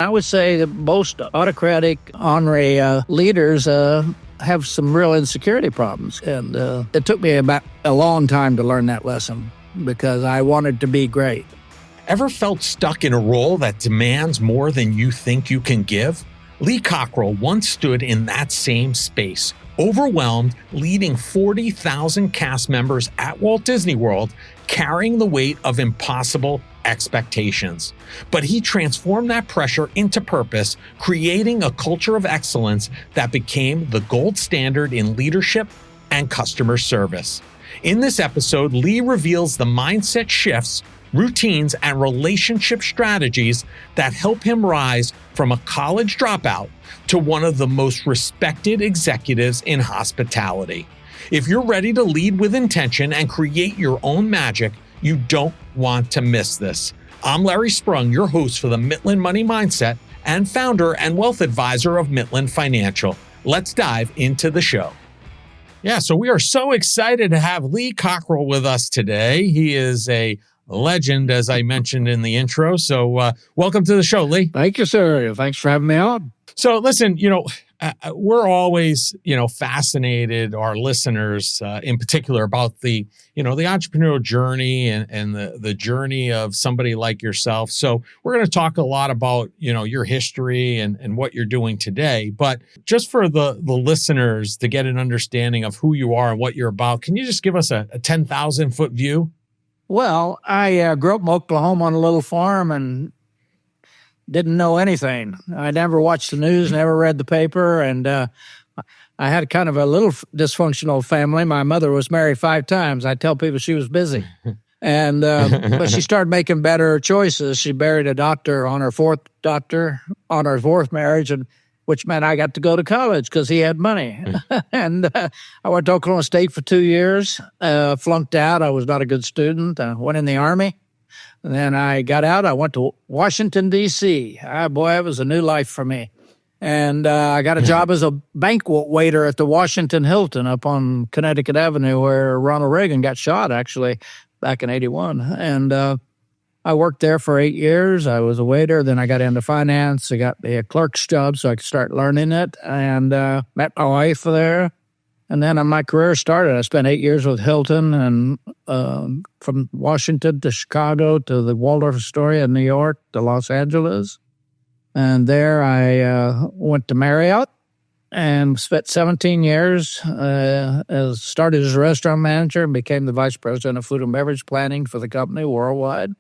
I would say that most autocratic, ornery leaders have some real insecurity problems. And it took me about a long time to learn that lesson because I wanted to be great. Ever felt stuck in a role that demands more than you think you can give? Lee Cockerell once stood in that same space, overwhelmed, leading 40,000 cast members at Walt Disney World, carrying the weight of impossible expectations. But he transformed that pressure into purpose, creating a culture of excellence that became the gold standard in leadership and customer service. In this episode, Lee reveals the mindset shifts, routines, and relationship strategies that help him rise from a college dropout to one of the most respected executives in hospitality. If you're ready to lead with intention and create your own magic, you don't want to miss this. I'm Larry Sprung, your host for the Midland Money Mindset and founder and wealth advisor of Midland Financial. Let's dive into the show. Yeah, so we are so excited to have Lee Cockerell with us today. He is a legend, as I mentioned in the intro. So welcome to the show, Lee. Thank you, sir. Thanks for having me on. So listen, we're always, fascinated, our listeners in particular, about the entrepreneurial journey and the journey of somebody like yourself. So we're going to talk a lot about, your history and what you're doing today. But just for the listeners to get an understanding of who you are and what you're about, can you just give us a 10,000 foot view? Well, I grew up in Oklahoma on a little farm and didn't know anything. I never watched the news, never read the paper, and I had kind of a little dysfunctional family. My mother was married 5 times. I tell people she was busy. And but she started making better choices. She married a doctor on her 4th marriage, and which meant I got to go to college because he had money. And I went to Oklahoma State for 2 years, flunked out. I was not a good student. I went in the Army. And then I got out. I went to Washington, D.C. Boy, it was a new life for me. And I got a job as a banquet waiter at the Washington Hilton up on Connecticut Avenue where Ronald Reagan got shot, actually, back in 81. And I worked there for 8 years. I was a waiter. Then I got into finance. I got me a clerk's job so I could start learning it, and met my wife there. And then my career started. I spent 8 years with Hilton, and from Washington to Chicago to the Waldorf Astoria in New York to Los Angeles. And there I went to Marriott and spent 17 years. Started as a restaurant manager and became the vice president of food and beverage planning for the company worldwide.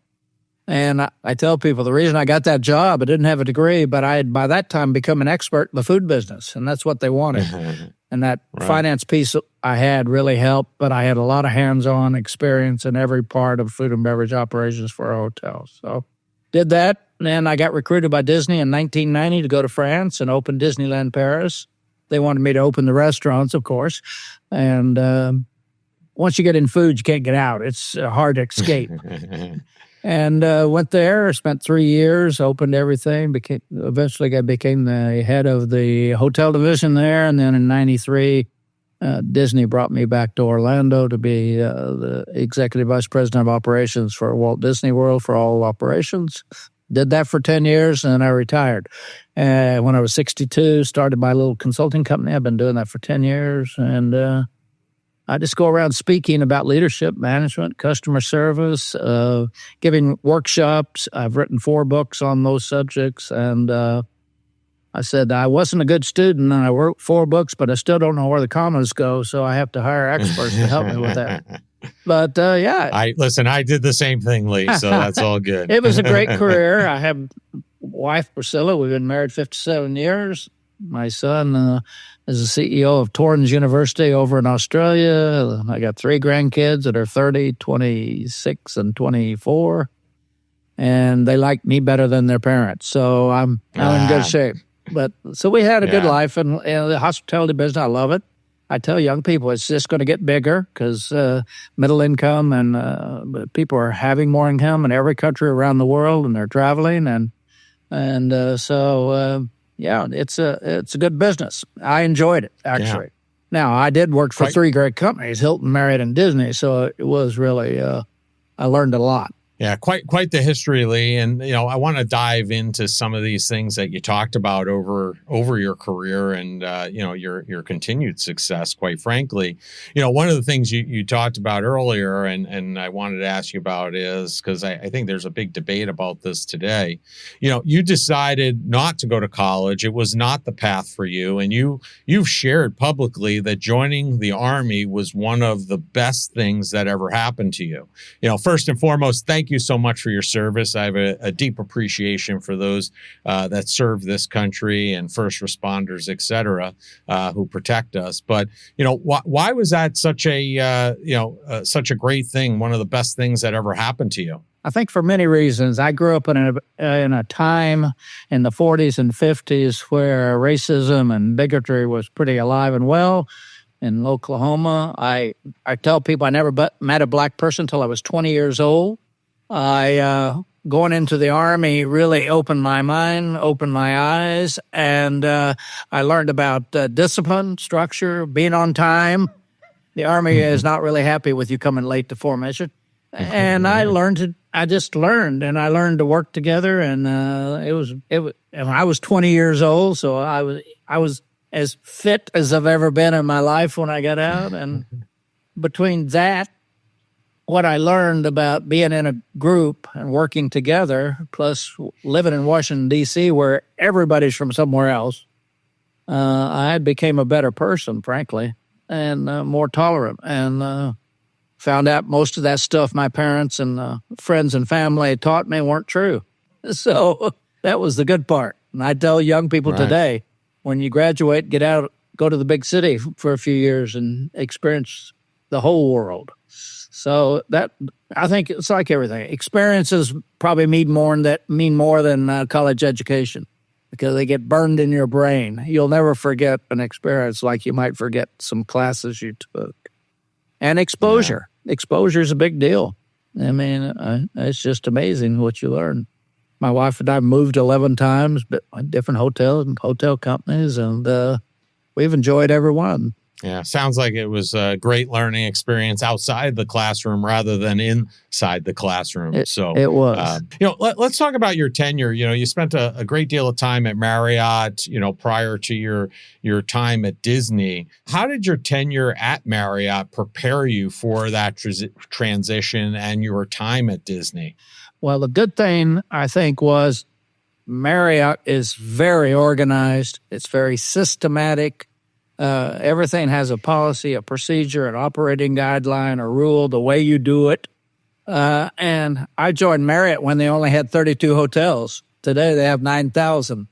And I tell people the reason I got that job, I didn't have a degree, but I had by that time become an expert in the food business, and that's what they wanted. And that finance piece I had really helped, but I had a lot of hands-on experience in every part of food and beverage operations for a hotel. So did that, and then I got recruited by Disney in 1990 to go to France and open Disneyland Paris. They wanted me to open the restaurants, of course, and once you get in food, you can't get out. It's hard to escape. And went there, spent 3 years, opened everything. Eventually, I became the head of the hotel division there. And then in 93, Disney brought me back to Orlando to be the executive vice president of operations for Walt Disney World for all operations. Did that for 10 years, and then I retired. When I was 62, started my little consulting company. I've been doing that for 10 years. And I just go around speaking about leadership, management, customer service, giving workshops. I've written 4 books on those subjects. And I said I wasn't a good student, and I wrote 4 books, but I still don't know where the commas go, so I have to hire experts to help me with that. But, yeah. I did the same thing, Lee, so that's all good. It was a great career. I have wife, Priscilla. We've been married 57 years. My son is the CEO of Torrens University over in Australia. I got 3 grandkids that are 30, 26, and 24. And they like me better than their parents. So I'm in good shape. But so we had a good life. And the hospitality business, I love it. I tell young people it's just going to get bigger because middle income and people are having more income in every country around the world, and they're traveling. Yeah, it's a good business. I enjoyed it, actually. Yeah. Now, I did work for 3 great companies, Hilton, Marriott, and Disney, so it was really, I learned a lot. Yeah, quite the history, Lee. And I want to dive into some of these things that you talked about over your career and your continued success. Quite frankly, one of the things you talked about earlier, and I wanted to ask you about is because I think there's a big debate about this today. You decided not to go to college; it was not the path for you, and you've shared publicly that joining the Army was one of the best things that ever happened to you. First and foremost, thank you so much for your service. I have a deep appreciation for those that serve this country and first responders, et cetera, who protect us. But, why was that such a great thing, one of the best things that ever happened to you? I think for many reasons. I grew up in a time in the 40s and 50s where racism and bigotry was pretty alive and well. In Oklahoma, I tell people I never met a black person until I was 20 years old. Going into the Army really opened my mind, opened my eyes, and I learned about discipline, structure, being on time. The Army is not really happy with you coming late to formation. And I just learned to work together, and and I was 20 years old, so I was as fit as I've ever been in my life when I got out. And between that, what I learned about being in a group and working together, plus living in Washington, D.C., where everybody's from somewhere else, I became a better person, frankly, and more tolerant, and found out most of that stuff my parents and friends and family taught me weren't true. So that was the good part. And I tell young people today, when you graduate, get out, go to the big city for a few years and experience the whole world. So that, I think it's like everything. Experiences probably mean more than college education because they get burned in your brain. You'll never forget an experience like you might forget some classes you took. And exposure. Yeah. Exposure is a big deal. I mean, it's just amazing what you learn. My wife and I moved 11 times, but different hotels and hotel companies, and we've enjoyed every one. Yeah, sounds like it was a great learning experience outside the classroom rather than inside the classroom. It was. Let's talk about your tenure. You spent a great deal of time at Marriott, prior to your time at Disney. How did your tenure at Marriott prepare you for that transition and your time at Disney? Well, the good thing, I think, was Marriott is very organized. It's very systematic. Everything has a policy, a procedure, an operating guideline, a rule, the way you do it. And I joined Marriott when they only had 32 hotels. Today they have 9,000.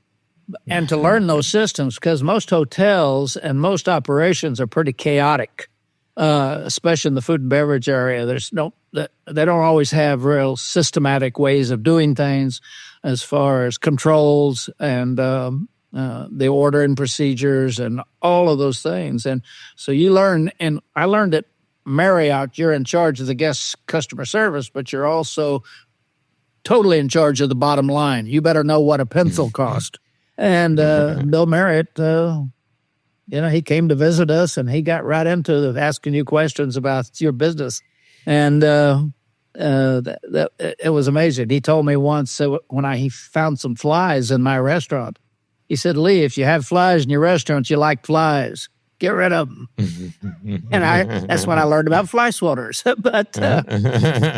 And to learn those systems, because most hotels and most operations are pretty chaotic, especially in the food and beverage area. They don't always have real systematic ways of doing things as far as controls and the order and procedures and all of those things. And so you learn, and I learned at Marriott, you're in charge of the guest customer service, but you're also totally in charge of the bottom line. You better know what a pencil cost. And Bill Marriott, he came to visit us, and he got right into asking you questions about your business. And it was amazing. He told me once when he found some flies in my restaurant, he said, "Lee, if you have flies in your restaurant, you like flies. Get rid of them." And that's when I learned about fly swatters.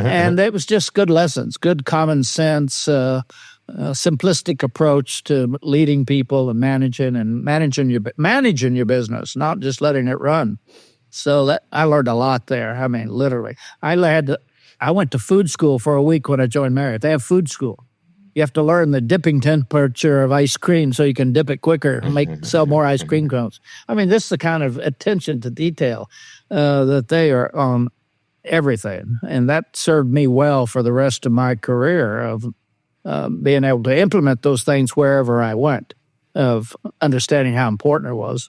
And it was just good lessons, good common sense, simplistic approach to leading people and managing your business, not just letting it run. So I learned a lot there. I mean, literally. I went to food school for a week when I joined Marriott. They have food school. You have to learn the dipping temperature of ice cream so you can dip it quicker and sell more ice cream cones. I mean, this is the kind of attention to detail that they are on everything. And that served me well for the rest of my career of being able to implement those things wherever I went, of understanding how important it was.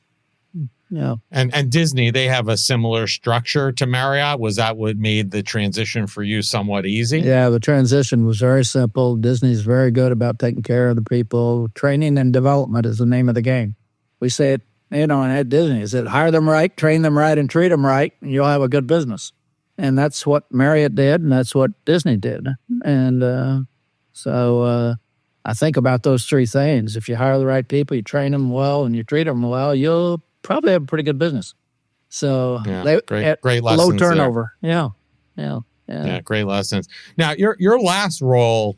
Yeah. And Disney, they have a similar structure to Marriott. Was that what made the transition for you somewhat easy? Yeah, the transition was very simple. Disney's very good about taking care of the people. Training and development is the name of the game. We say it, at Disney, is that hire them right, train them right, and treat them right, and you'll have a good business. And that's what Marriott did, and that's what Disney did. And so I think about those three things. If you hire the right people, you train them well, and you treat them well, you'll probably have a pretty good business. So great lessons low turnover. There. Yeah. Great lessons. Now, your last role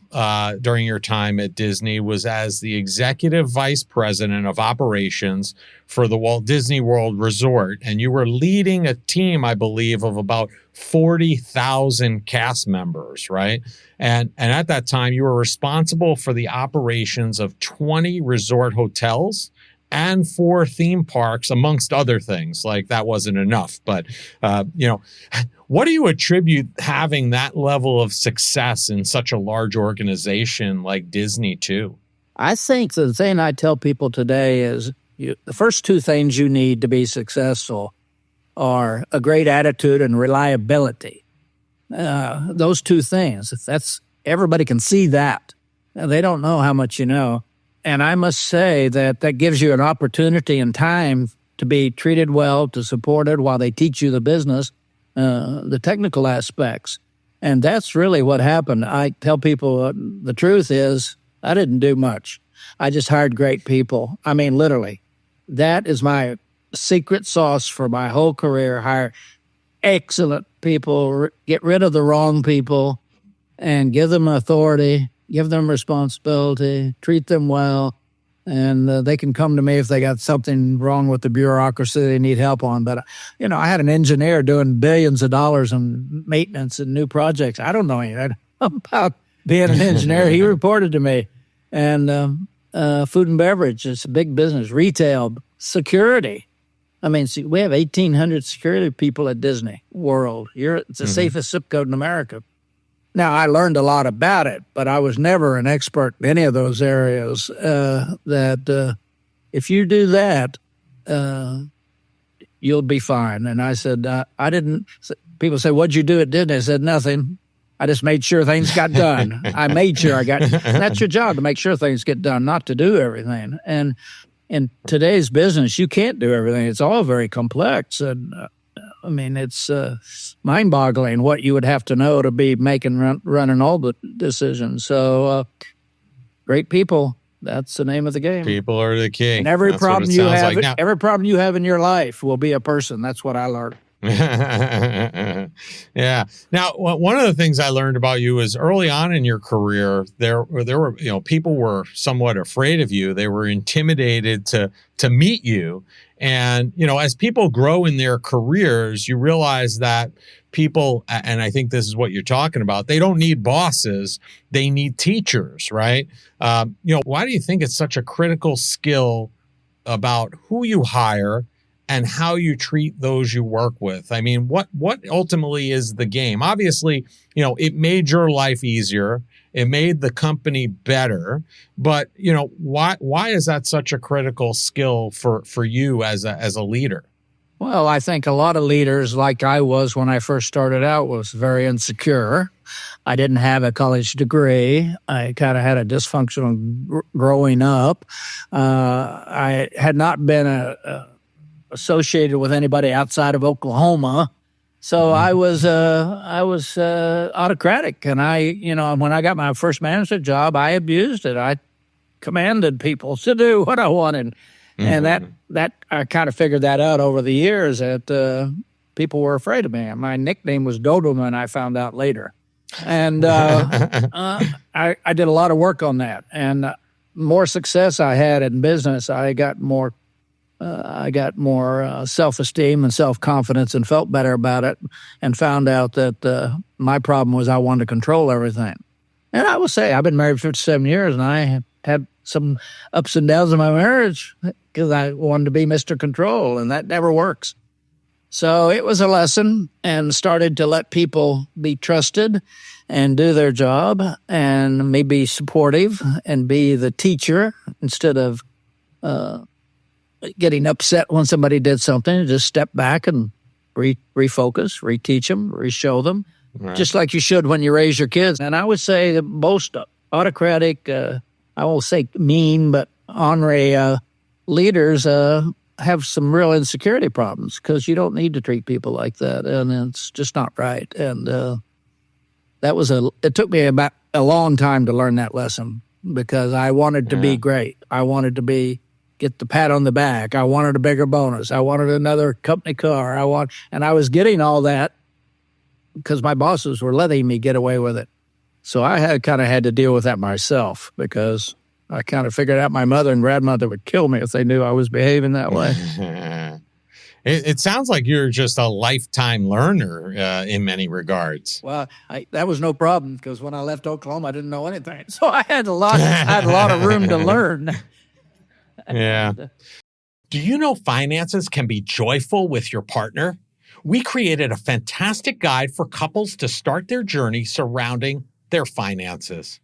during your time at Disney was as the executive vice president of operations for the Walt Disney World Resort, and you were leading a team, I believe, of about 40,000 cast members, right? And at that time, you were responsible for the operations of 20 resort hotels and 4 theme parks, amongst other things. Like, that wasn't enough, but what do you attribute having that level of success in such a large organization like Disney to? I think the thing I tell people today is the first 2 things you need to be successful are a great attitude and reliability. Those 2 things, everybody can see that. They don't know how much you know. And I must say that gives you an opportunity and time to be treated well, to support it while they teach you the business, the technical aspects. And that's really what happened. I tell people the truth is I didn't do much. I just hired great people. I mean, literally. That is my secret sauce for my whole career. Hire excellent people, get rid of the wrong people, and give them authority, give them responsibility, treat them well, and they can come to me if they got something wrong with the bureaucracy they need help on. But, I had an engineer doing billions of dollars in maintenance and new projects. I don't know anything about being an engineer. He reported to me. And food and beverage, it's a big business. Retail, security. I mean, see, we have 1,800 security people at Disney World. It's the safest zip code in America. Now, I learned a lot about it, but I was never an expert in any of those areas. If you do that, you'll be fine. And I said, I didn't. People say, what'd you do at Disney? I said, nothing. I just made sure things got done. I made sure I got. That's your job, to make sure things get done, not to do everything. And in today's business, you can't do everything. It's all very complex. And it's mind-boggling what you would have to know to be running all the decisions. So, great people. That's the name of the game. People are the king. And every problem you have in your life will be a person. That's what I learned. Yeah. Now, one of the things I learned about you is early on in your career, there were people were somewhat afraid of you. They were intimidated to meet you. And, as people grow in their careers, you realize that people, and I think this is what you're talking about, they don't need bosses, they need teachers, right? Why do you think it's such a critical skill about who you hire and how you treat those you work with? I mean, what ultimately is the game? Obviously, it made your life easier. It made the company better. But, why is that such a critical skill for you as a leader? Well, I think a lot of leaders, like I was when I first started out, was very insecure. I didn't have a college degree. I kind of had a dysfunctional growing up. I had not been associated with anybody outside of Oklahoma. So I was autocratic. And when I got my first management job, I abused it. I commanded people to do what I wanted. And that I kind of figured that out over the years, that people were afraid of me. My nickname was Doberman, I found out later. And I did a lot of work on that. And more success I had in business, I got more self-esteem and self-confidence and felt better about it, and found out that my problem was I wanted to control everything. And I will say I've been married 57 years, and I had some ups and downs in my marriage because I wanted to be Mr. Control, and that never works. So it was a lesson, and started to let people be trusted and do their job, and maybe be supportive and be the teacher instead of getting upset when somebody did something. Just step back and refocus, reteach them, re-show them, right. Just like you should when you raise your kids. And I would say that most autocratic, I won't say mean, but ornery leaders have some real insecurity problems because you don't need to treat people like that, and it's just not right. And it took me about a long time to learn that lesson because I wanted to be great. I wanted to get the pat on the back. I wanted a bigger bonus. I wanted another company car. And I was getting all that because my bosses were letting me get away with it. So I had to deal with that myself because I kind of figured out my mother and grandmother would kill me if they knew I was behaving that way. It sounds like you're just a lifetime learner in many regards. Well, that was no problem because when I left Oklahoma, I didn't know anything. So I had a lot of room to learn. Yeah. Do you know finances can be joyful with your partner? We created a fantastic guide for couples to start their journey surrounding their finances.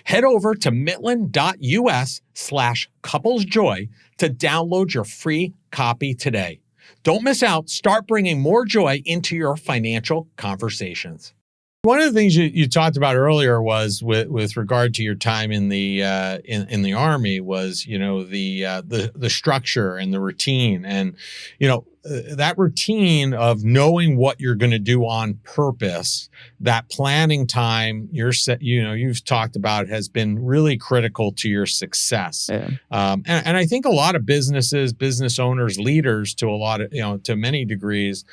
Head over to Midland.us/couplesjoy to download your free copy today. Don't miss out. Start bringing more joy into your financial conversations. One of the things you talked about earlier was with regard to your time in the Army was, the structure and the routine, and that routine of knowing what you're going to do on purpose. That planning time you've talked about has been really critical to your success. Yeah. And I think a lot of businesses, business owners, leaders to many degrees,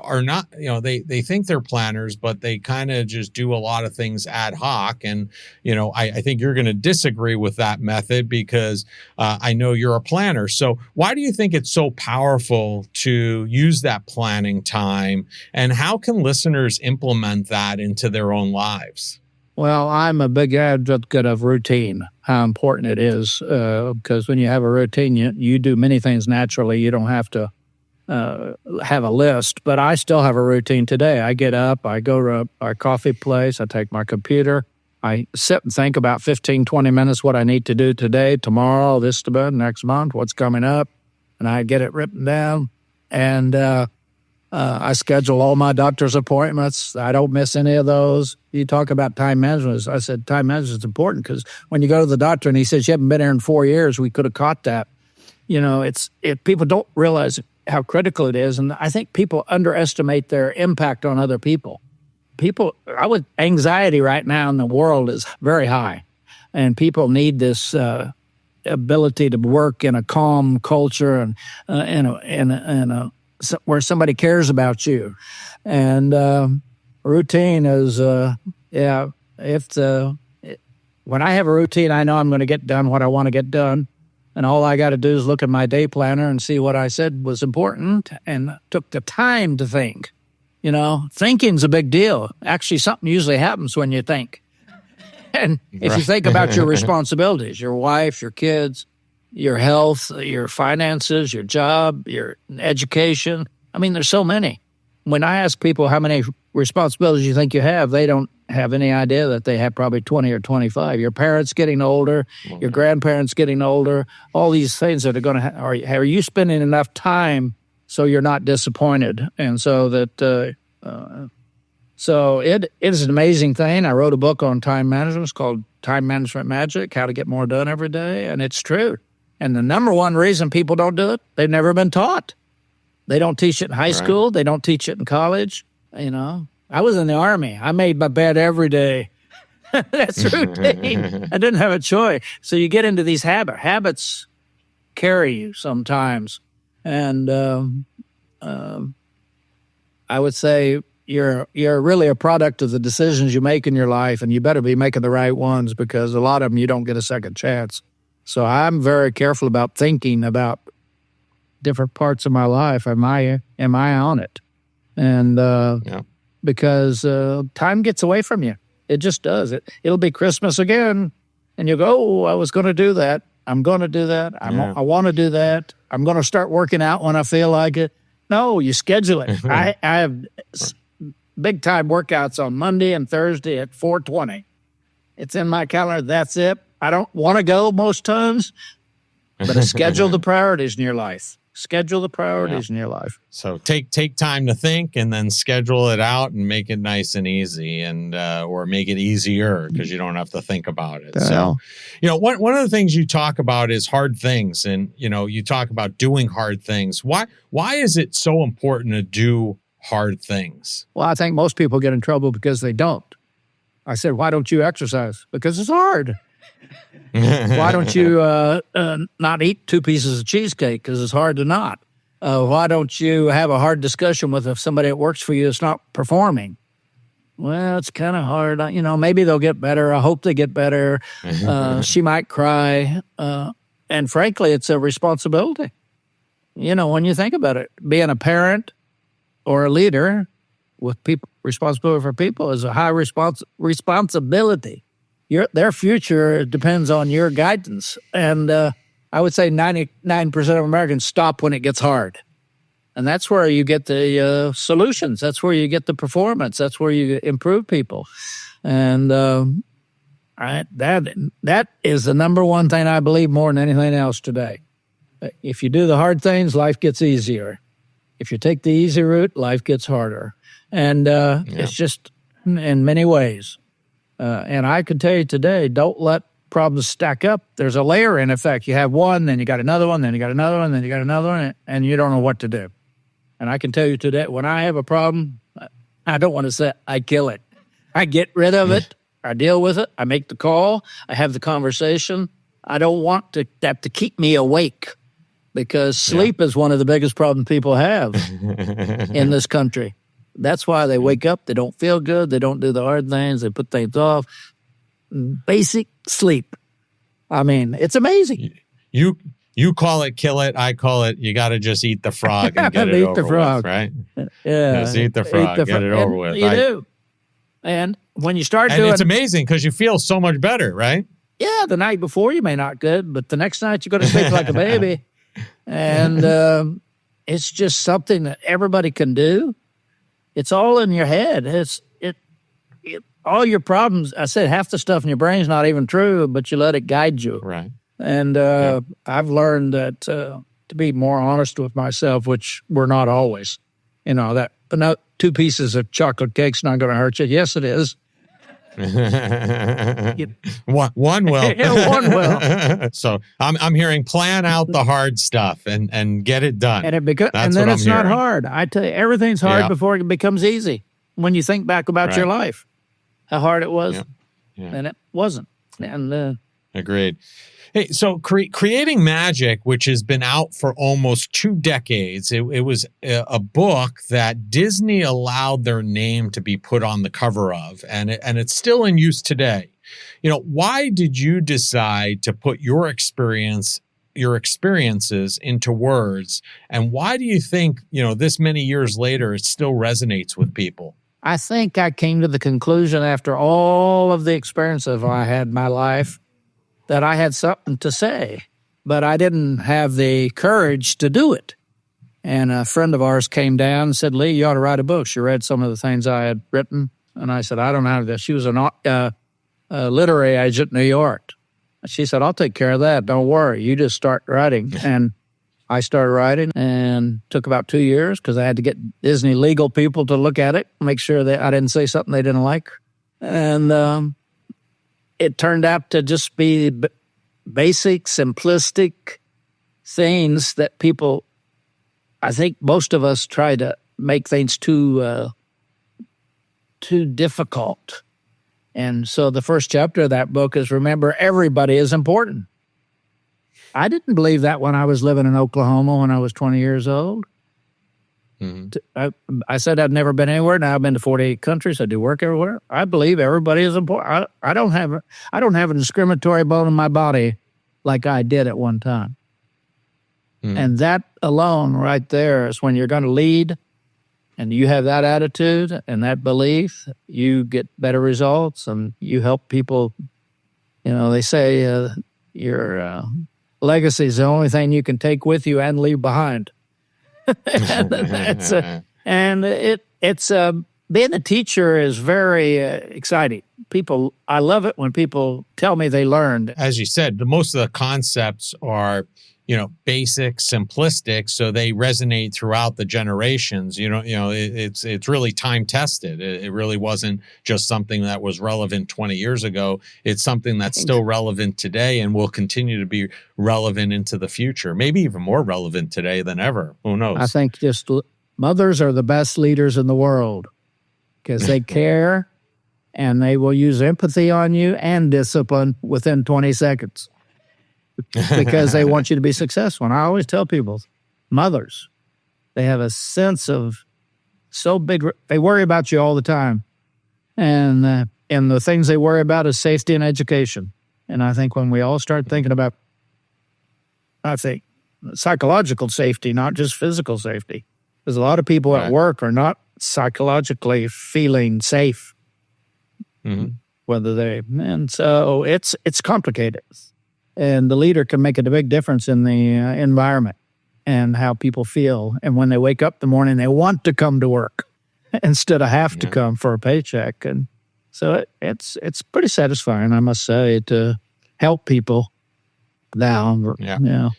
are not, they think they're planners, but they kind of just do a lot of things ad hoc. And, I think you're going to disagree with that method because I know you're a planner. So why do you think it's so powerful to use that planning time? And how can listeners implement that into their own lives? Well, I'm a big advocate of routine, how important it is, because when you have a routine, you do many things naturally. You don't have to have a list, but I still have a routine today. I get up, I go to our coffee place, I take my computer, I sit and think about 15, 20 minutes what I need to do today, tomorrow, this month, next month, what's coming up, and I get it written down, and I schedule all my doctor's appointments. I don't miss any of those. You talk about time management. I said time management is important because when you go to the doctor and he says, you haven't been here in 4 years, we could have caught that. People don't realize how critical it is. And I think people underestimate their impact on other people. Anxiety right now in the world is very high. And people need this ability to work in a calm culture and where somebody cares about you. And routine is, when I have a routine, I know I'm going to get done what I want to get done. And all I got to do is look at my day planner and see what I said was important and took the time to think. Thinking's a big deal. Actually, something usually happens when you think. And if you think about your responsibilities, your wife, your kids, your health, your finances, your job, your education, there's so many. When I ask people how many responsibilities you think you have, they don't have any idea that they have probably 20 or 25. Your parents getting older, your grandparents getting older, all these things that are going to are you spending enough time so you're not disappointed? And so that so it is an amazing thing. I wrote a book on time management. It's called Time Management Magic, How to Get More Done Every Day, and it's true. And the number one reason people don't do it, they've never been taught. They don't teach it in high school. They don't teach it in college. I was in the Army. I made my bed every day. That's routine. I didn't have a choice. So you get into these habits. Habits carry you sometimes. And I would say you're really a product of the decisions you make in your life, and you better be making the right ones because a lot of them you don't get a second chance. So I'm very careful about thinking about different parts of my life. Am I on it? And because time gets away from you. It just does. It'll be Christmas again, and you'll go, oh, I was going to do that. I'm going to do that. I want to do that. I'm going to start working out when I feel like it. No, you schedule it. I have big-time workouts on Monday and Thursday at 4:20. It's in my calendar. That's it. I don't want to go most times, but schedule the priorities in your life. Schedule the priorities in your life. So take time to think and then schedule it out and make it nice and easy, and or make it easier because you don't have to think about it. So, one of the things you talk about is hard things, and you talk about doing hard things. Why is it so important to do hard things? Well, I think most people get in trouble because they don't. I said, why don't you exercise? Because it's hard. Why don't you not eat 2 pieces of cheesecake? Because it's hard to not. Why don't you have a hard discussion with somebody that works for you that's not performing? Well, it's kind of hard. Maybe they'll get better. I hope they get better. She might cry. And frankly, it's a responsibility. When you think about it, being a parent or a leader with people, responsibility for people is a high responsibility. Their future depends on your guidance. And I would say 99% of Americans stop when it gets hard. And that's where you get the solutions. That's where you get the performance. That's where you improve people. And that is the number one thing I believe more than anything else today. If you do the hard things, life gets easier. If you take the easy route, life gets harder. And it's just in many ways. And I can tell you today, don't let problems stack up. There's a layering effect. You have one, then you got another one, then you got another one, then you got another one, and you don't know what to do. And I can tell you today, when I have a problem, I don't want to say I kill it. I get rid of it. I deal with it. I make the call. I have the conversation. I don't want that to keep me awake, because sleep is one of the biggest problems people have in this country. That's why they wake up, they don't feel good, they don't do the hard things, they put things off. Basic sleep. I mean, it's amazing. You call it kill it, I call it you got to just eat the frog and get it over with, right? Yeah. Just eat the frog, get it over with. You do. And when you start doing... And it's amazing because you feel so much better, right? Yeah, the night before you may not good, but the next night you're going to sleep like a baby. And it's just something that everybody can do. It's all in your head. All your problems. I said half the stuff in your brain's not even true, but you let it guide you. Right. And I've learned that to be more honest with myself, which we're not always. That 2 pieces of chocolate cake's not going to hurt you. Yes, it is. One will. Yeah, one will. So I'm hearing plan out the hard stuff and get it done. And then it's not hard. I tell you, everything's hard before it becomes easy. When you think back about your life, how hard it was, and it wasn't. And agreed. Hey, so Creating Magic, which has been out for almost 2 decades, it was a book that Disney allowed their name to be put on the cover of, and it's still in use today. Why did you decide to put your experiences into words, and why do you think, this many years later, it still resonates with people? I think I came to the conclusion after all of the experiences I had in my life that I had something to say, but I didn't have the courage to do it. And a friend of ours came down and said, Lee, you ought to write a book. She read some of the things I had written. And I said, I don't know this. She was a literary agent in New York. She said, I'll take care of that. Don't worry. You just start writing. And I started writing, and took about 2 years because I had to get Disney legal people to look at it, make sure that I didn't say something they didn't like. And it turned out to just be basic, simplistic things that people, I think most of us try to make things too difficult. And so the first chapter of that book is, remember, everybody is important. I didn't believe that when I was living in Oklahoma when I was 20 years old. Mm-hmm. I said I'd never been anywhere. Now I've been to 48 countries. I do work everywhere. I believe everybody is important. I don't have a discriminatory bone in my body like I did at one time. Mm-hmm. And that alone right there is when you're going to lead and you have that attitude and that belief, you get better results and you help people. They say your legacy is the only thing you can take with you and leave behind. It's being a teacher is very exciting. I love it when people tell me they learned. As you said, most of the concepts are, basic, simplistic, so they resonate throughout the generations. It's really time tested. It really wasn't just something that was relevant 20 years ago. It's something that's still relevant today and will continue to be relevant into the future. Maybe even more relevant today than ever. Who knows? I think just mothers are the best leaders in the world because they care and they will use empathy on you and discipline within 20 seconds. Because they want you to be successful. And I always tell people, mothers, they have a sense of so big, they worry about you all the time. And the things they worry about is safety and education. And I think when we all start thinking about, psychological safety, not just physical safety, because a lot of people at work are not psychologically feeling safe. And so it's complicated. And the leader can make a big difference in the environment and how people feel. And when they wake up in the morning, they want to come to work instead of have to come for a paycheck. And so it's pretty satisfying, I must say, to help people down. Yeah.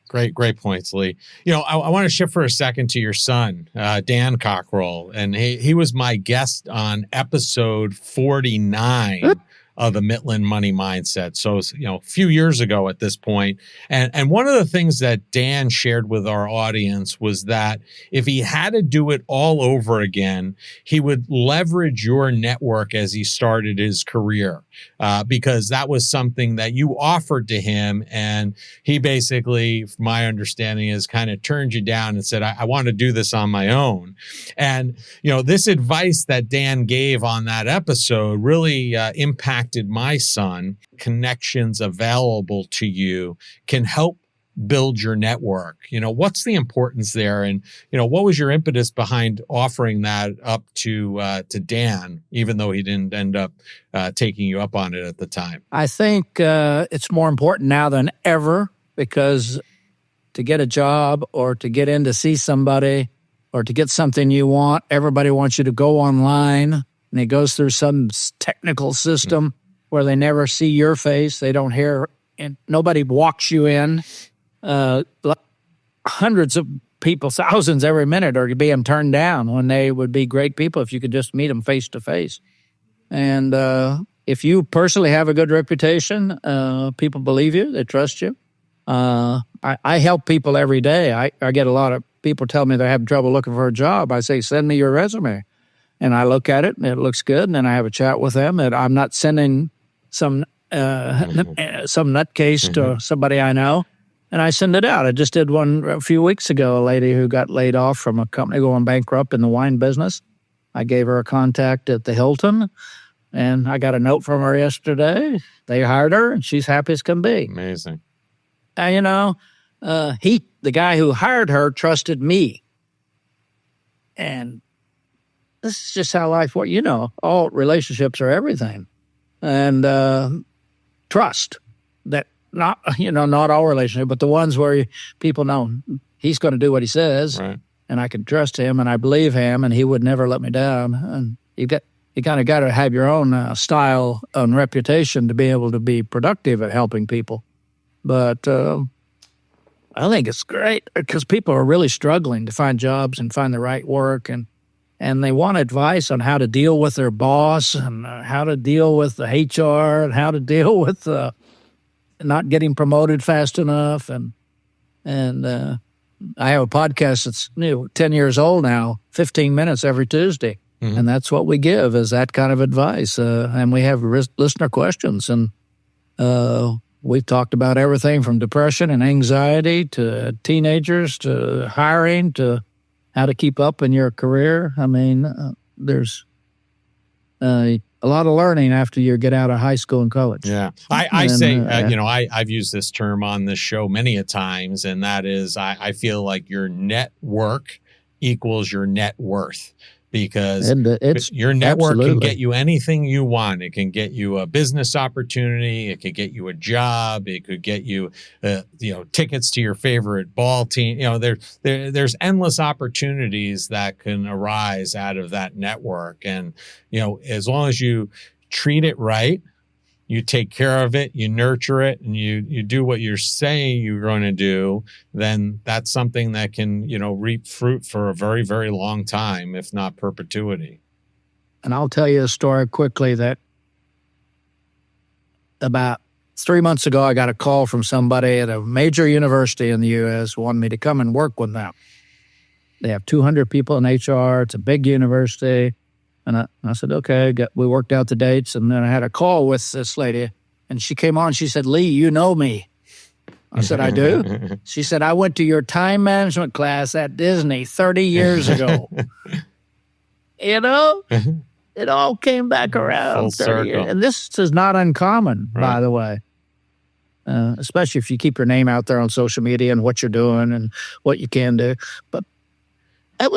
Great points, Lee. I want to shift for a second to your son, Dan Cockerell. And he was my guest on episode 49. Of the Midland Money Mindset. So, a few years ago at this point. And one of the things that Dan shared with our audience was that if he had to do it all over again, he would leverage your network as he started his career, because that was something that you offered to him. And he basically, my understanding is, kind of turned you down and said, I want to do this on my own. And, this advice that Dan gave on that episode really impacted my son. Connections available to you can help build your network. What's the importance there? And, what was your impetus behind offering that up to Dan, even though he didn't end up taking you up on it at the time? I think it's more important now than ever, because to get a job or to get in to see somebody or to get something you want, everybody wants you to go online. And it goes through some technical system where they never see your face. They don't hear, and nobody walks you in. Hundreds of people, thousands every minute, are being turned down when they would be great people if you could just meet them face to face. And if you personally have a good reputation, people believe you, they trust you. I help people every day. I get a lot of people tell me they're having trouble looking for a job. I say, send me your resume. And I look at it, and it looks good, and then I have a chat with them. And I'm not sending some nutcase to somebody I know, and I send it out. I just did one a few weeks ago, a lady who got laid off from a company going bankrupt in the wine business. I gave her a contact at the Hilton, and I got a note from her yesterday. They hired her, and she's happy as can be. Amazing. The guy who hired her trusted me. And this is just how life works. All relationships are everything. And trust that not all relationships, but the ones where people know he's going to do what he says, right, and I can trust him and I believe him and he would never let me down. And you kind of got to have your own style and reputation to be able to be productive at helping people. But I think it's great because people are really struggling to find jobs and find the right work, and they want advice on how to deal with their boss and how to deal with the HR and how to deal with not getting promoted fast enough. And I have a podcast that's 10 years old now, 15 minutes every Tuesday. Mm-hmm. And that's what we give is that kind of advice. And we have listener questions. And we've talked about everything from depression and anxiety to teenagers to hiring to how to keep up in your career. I mean, there's a lot of learning after you get out of high school and college. Yeah. I've used this term on this show many a times, and that is I feel like your network equals your net worth. Because your network can get you anything you want. It can get you a business opportunity. It could get you a job. It could get you, tickets to your favorite ball team. There's endless opportunities that can arise out of that network. And as long as you treat it right, you take care of it, you nurture it, and you do what you're saying you're going to do, then that's something that can, reap fruit for a very, very long time, if not perpetuity. And I'll tell you a story quickly that about 3 months ago, I got a call from somebody at a major university in the U.S. who wanted me to come and work with them. They have 200 people in HR. It's a big university. And I said, okay. We worked out the dates. And then I had a call with this lady. And she came on. She said, Lee, you know me. I said, I do? She said, I went to your time management class at Disney 30 years ago. It all came back around. Full 30 years. circle. And this is not uncommon, by the way. Especially if you keep your name out there on social media and what you're doing and what you can do. But it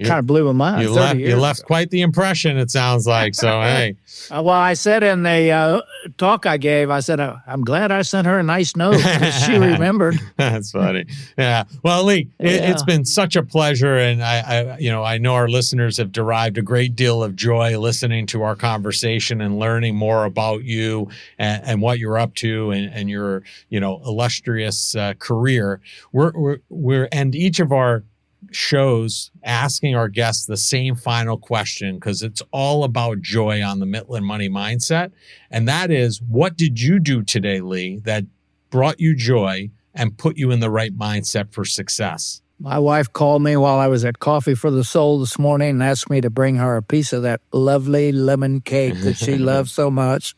kind of blew my mind. You left quite the impression, it sounds like. So, hey. Well, I said in the talk I gave, I said, I'm glad I sent her a nice note because she remembered. That's funny. Yeah. Well, Lee, it's been such a pleasure. And I know our listeners have derived a great deal of joy listening to our conversation and learning more about you and what you're up to and your, illustrious career. We're and each of our shows asking our guests the same final question, because it's all about joy on the Midland Money Mindset. And that is, what did you do today, Lee, that brought you joy and put you in the right mindset for success? My wife called me while I was at Coffee for the Soul this morning and asked me to bring her a piece of that lovely lemon cake that she loves so much.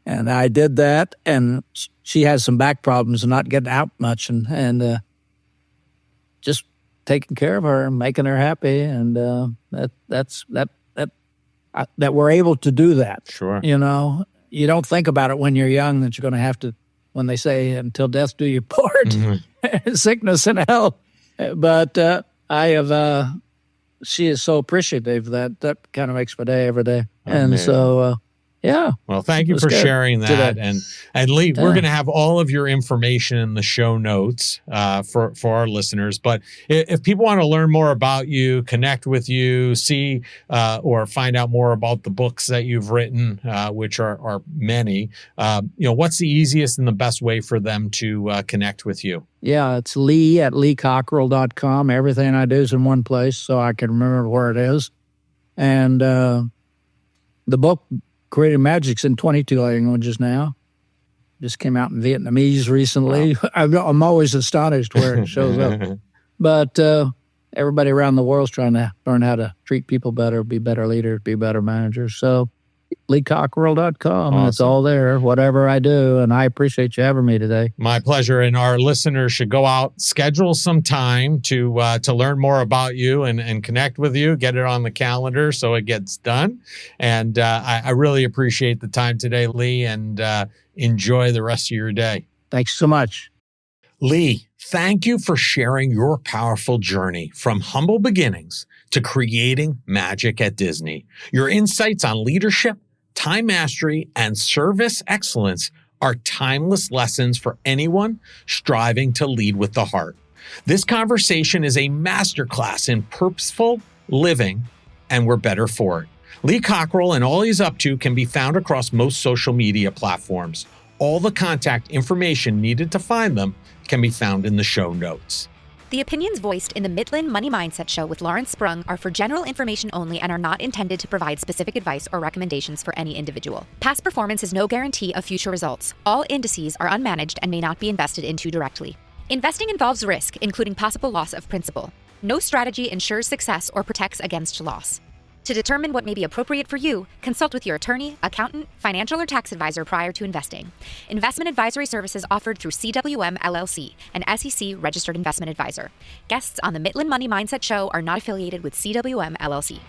And I did that. And she has some back problems and not getting out much. And just taking care of her and making her happy, and that we're able to do that. Sure. You don't think about it when you're young that you're going to have to, when they say until death do you part, sickness and health. But she is so appreciative that kind of makes my day every day. And so, yeah. Well, thank you for sharing that. And Lee, we're going to have all of your information in the show notes for our listeners. But if people want to learn more about you, connect with you, see or find out more about the books that you've written, which are many, what's the easiest and the best way for them to connect with you? Yeah, it's Lee at leecockerell.com. Everything I do is in one place, so I can remember where it is. And the book, Creating Magic's in 22 languages now. Just came out in Vietnamese recently. Wow. I'm always astonished where it shows up. But everybody around the world's trying to learn how to treat people better, be better leaders, be better managers. So leecockerell.com. Awesome. It's all there, whatever I do. And I appreciate you having me today. My pleasure. And our listeners should go out, schedule some time to learn more about you and connect with you, get it on the calendar so it gets done. And I really appreciate the time today, Lee, and enjoy the rest of your day. Thanks so much. Lee, thank you for sharing your powerful journey from humble beginnings to creating magic at Disney. Your insights on leadership, time mastery, and service excellence are timeless lessons for anyone striving to lead with the heart. This conversation is a masterclass in purposeful living, and we're better for it. Lee Cockerell and all he's up to can be found across most social media platforms. All the contact information needed to find them can be found in the show notes. The opinions voiced in the Midland Money Mindset Show with Lawrence Sprung are for general information only and are not intended to provide specific advice or recommendations for any individual. Past performance is no guarantee of future results. All indices are unmanaged and may not be invested into directly. Investing involves risk, including possible loss of principal. No strategy ensures success or protects against loss. To determine what may be appropriate for you, consult with your attorney, accountant, financial or tax advisor prior to investing. Investment advisory services offered through CWM LLC, an SEC registered investment advisor. Guests on the Midland Money Mindset Show are not affiliated with CWM LLC.